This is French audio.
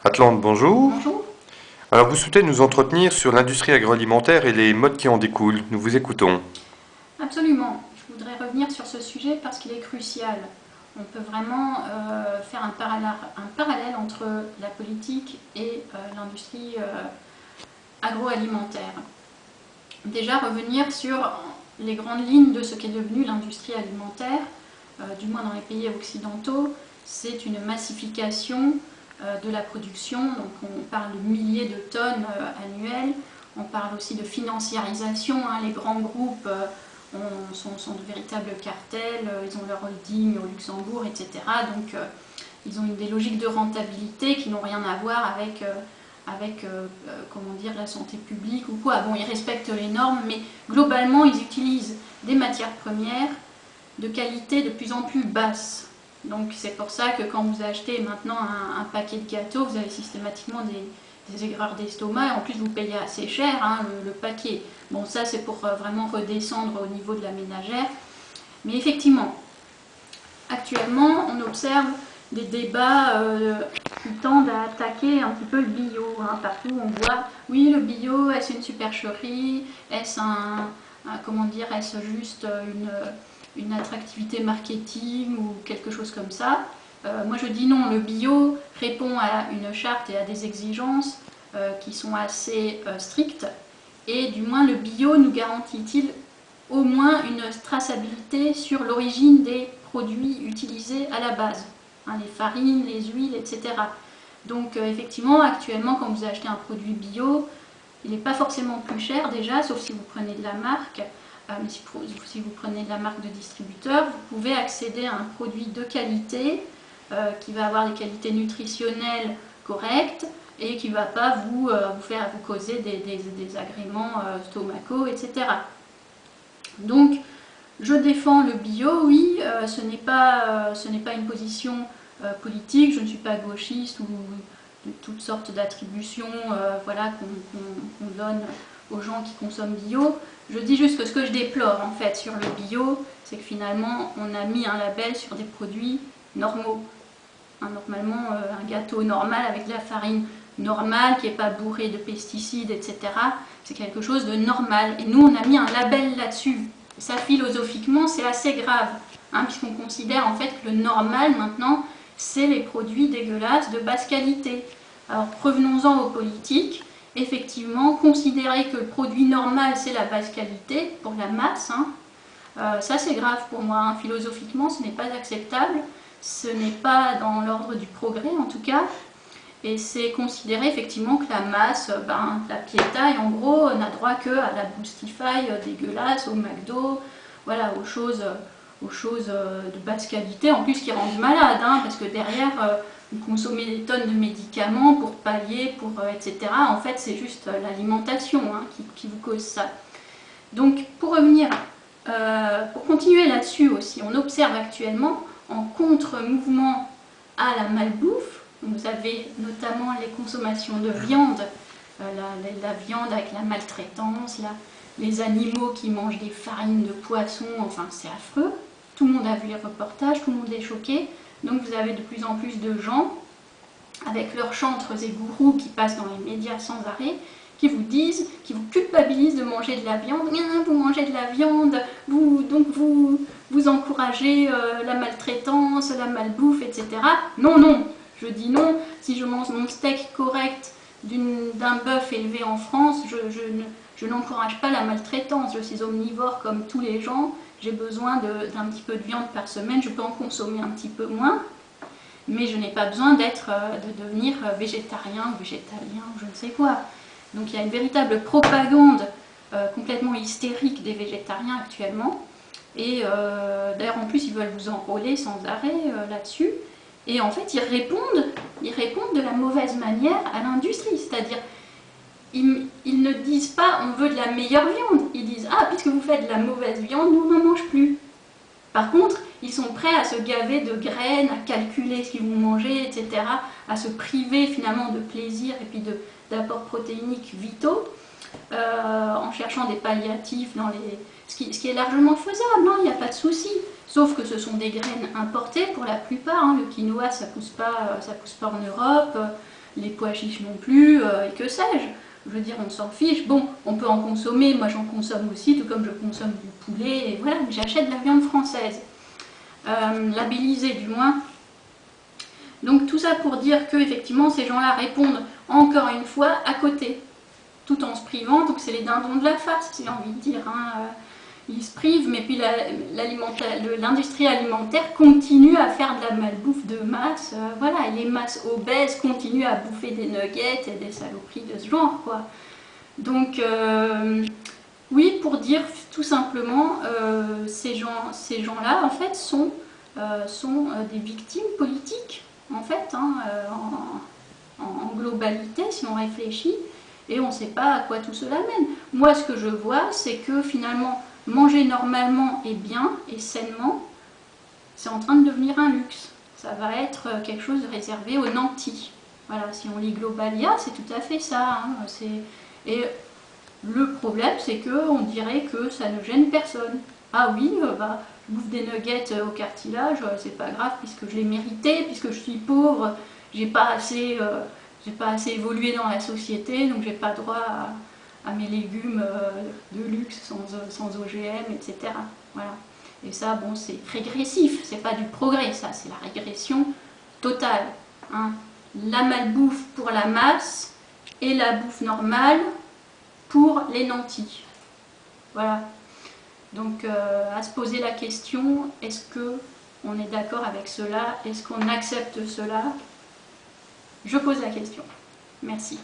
Atlante, bonjour. Bonjour. Alors vous souhaitez nous entretenir sur l'industrie agroalimentaire et les modes qui en découlent. Nous vous écoutons. Absolument. Je voudrais revenir sur ce sujet parce qu'il est crucial. On peut vraiment faire un parallèle entre la politique et l'industrie agroalimentaire. Déjà revenir sur les grandes lignes de ce qu'est devenu l'industrie alimentaire, du moins dans les pays occidentaux. C'est une massification de la production, donc on parle de milliers de tonnes annuelles. On parle aussi de financiarisation, hein. Les grands groupes sont de véritables cartels, ils ont leur holding au Luxembourg, etc. Donc ils ont des logiques de rentabilité qui n'ont rien à voir avec comment dire, la santé publique ou quoi. Bon, ils respectent les normes, mais globalement, ils utilisent des matières premières de qualité de plus en plus basse. Donc c'est pour ça que quand vous achetez maintenant un paquet de gâteaux, vous avez systématiquement des aigreurs d'estomac, et en plus vous payez assez cher, hein, le paquet. Bon, ça c'est pour vraiment redescendre au niveau de la ménagère. Mais effectivement, actuellement, on observe des débats qui tendent à attaquer un petit peu le bio, hein. Partout on voit, oui, le bio, est-ce une supercherie? Est-ce comment dire, est-ce juste une attractivité marketing ou quelque chose comme ça? Moi je dis non, le bio répond à une charte et à des exigences qui sont assez strictes, et du moins le bio nous garantit-il au moins une traçabilité sur l'origine des produits utilisés à la base, hein, les farines, les huiles, etc. Donc effectivement, actuellement, quand vous achetez un produit bio, il n'est pas forcément plus cher déjà, sauf si vous prenez de la marque. Mais si vous prenez de la marque de distributeur, vous pouvez accéder à un produit de qualité qui va avoir des qualités nutritionnelles correctes et qui ne va pas vous causer des agréments stomacaux, etc. Donc, je défends le bio, oui, ce n'est pas une position politique, je ne suis pas gauchiste ou de toutes sortes d'attributions voilà, qu'on donne aux gens qui consomment bio. Je dis juste que ce que je déplore en fait sur le bio, c'est que finalement on a mis un label sur des produits normaux. Hein, normalement, un gâteau normal avec de la farine normale qui n'est pas bourré de pesticides, etc., c'est quelque chose de normal. Et nous, on a mis un label là-dessus. Ça, philosophiquement, c'est assez grave, hein, puisqu'on considère en fait que le normal maintenant, c'est les produits dégueulasses de basse qualité. Alors revenons-en aux politiques. Effectivement, considérer que le produit normal c'est la basse qualité pour la masse, hein, ça c'est grave pour moi, hein. Philosophiquement, ce n'est pas acceptable, ce n'est pas dans l'ordre du progrès en tout cas. Et c'est considérer effectivement que la masse, la piétaille en gros, n'a droit que à la Boostify dégueulasse, au McDo, voilà, aux choses de basse qualité, en plus qui rendent malade, hein, parce que derrière, vous consommez des tonnes de médicaments pour pallier, etc. En fait, c'est juste l'alimentation, hein, qui vous cause ça. Donc, pour revenir, pour continuer là-dessus aussi, on observe actuellement, en contre-mouvement à la malbouffe, vous avez notamment les consommations de viande, la viande avec la maltraitance, les animaux qui mangent des farines de poisson, enfin c'est affreux. Tout le monde a vu les reportages, tout le monde est choqué. Donc vous avez de plus en plus de gens, avec leurs chantres et gourous qui passent dans les médias sans arrêt, qui vous disent, qui vous culpabilisent de manger de la viande. Vous mangez de la viande, vous encouragez la maltraitance, la malbouffe, etc. Non, non, je dis non. Si je mange mon steak correct d'un bœuf élevé en France, je n'encourage pas la maltraitance. Je suis omnivore comme tous les gens. J'ai besoin d'un petit peu de viande par semaine. Je peux en consommer un petit peu moins, mais je n'ai pas besoin de devenir végétarien, végétalien, je ne sais quoi. Donc il y a une véritable propagande complètement hystérique des végétariens actuellement. Et d'ailleurs en plus ils veulent vous enrôler sans arrêt là-dessus. Et en fait ils répondent de la mauvaise manière à l'industrie. C'est-à-dire ils ne disent pas on veut de la meilleure viande. Ils disent ah, puisque vous faites de la mauvaise viande, nous on n'en mange plus. Par contre, ils sont prêts à se gaver de graines, à calculer ce qu'ils vont manger, etc., à se priver finalement de plaisir et puis d'apports protéiniques vitaux, en cherchant des palliatifs ce qui est largement faisable, hein, il n'y a pas de souci. Sauf que ce sont des graines importées pour la plupart, hein. Le quinoa ça pousse pas en Europe, les pois chiches non plus, et que sais-je. Je veux dire, on s'en fiche. Bon, on peut en consommer, moi j'en consomme aussi, tout comme je consomme du poulet, et voilà, mais j'achète de la viande française. Labellisée du moins. Donc tout ça pour dire que effectivement ces gens-là répondent encore une fois à côté, tout en se privant. Donc c'est les dindons de la farce, j'ai envie de dire. Ils se privent, mais puis l'industrie alimentaire continue à faire de la malbouffe de masse. Voilà, et les masses obèses continuent à bouffer des nuggets et des saloperies de ce genre, quoi. Donc oui, pour dire tout simplement, ces gens-là en fait sont des victimes politiques, en fait, en globalité, si on réfléchit, et on ne sait pas à quoi tout cela mène. Moi, ce que je vois, c'est que finalement, manger normalement et bien et sainement, c'est en train de devenir un luxe. Ça va être quelque chose de réservé aux nantis. Voilà, si on lit Globalia, c'est tout à fait ça. Et le problème, c'est qu'on dirait que ça ne gêne personne. Ah oui, je bouffe des nuggets au cartilage, c'est pas grave puisque je l'ai mérité, puisque je suis pauvre, j'ai pas assez évolué dans la société, donc j'ai pas droit à mes légumes de luxe sans OGM, etc. Voilà. Et ça, bon, c'est régressif, c'est pas du progrès, ça, c'est la régression totale. La malbouffe pour la masse et la bouffe normale pour les nantis. Voilà. Donc à se poser la question, est-ce qu'on est d'accord avec cela? Est-ce qu'on accepte cela? Je pose la question. Merci.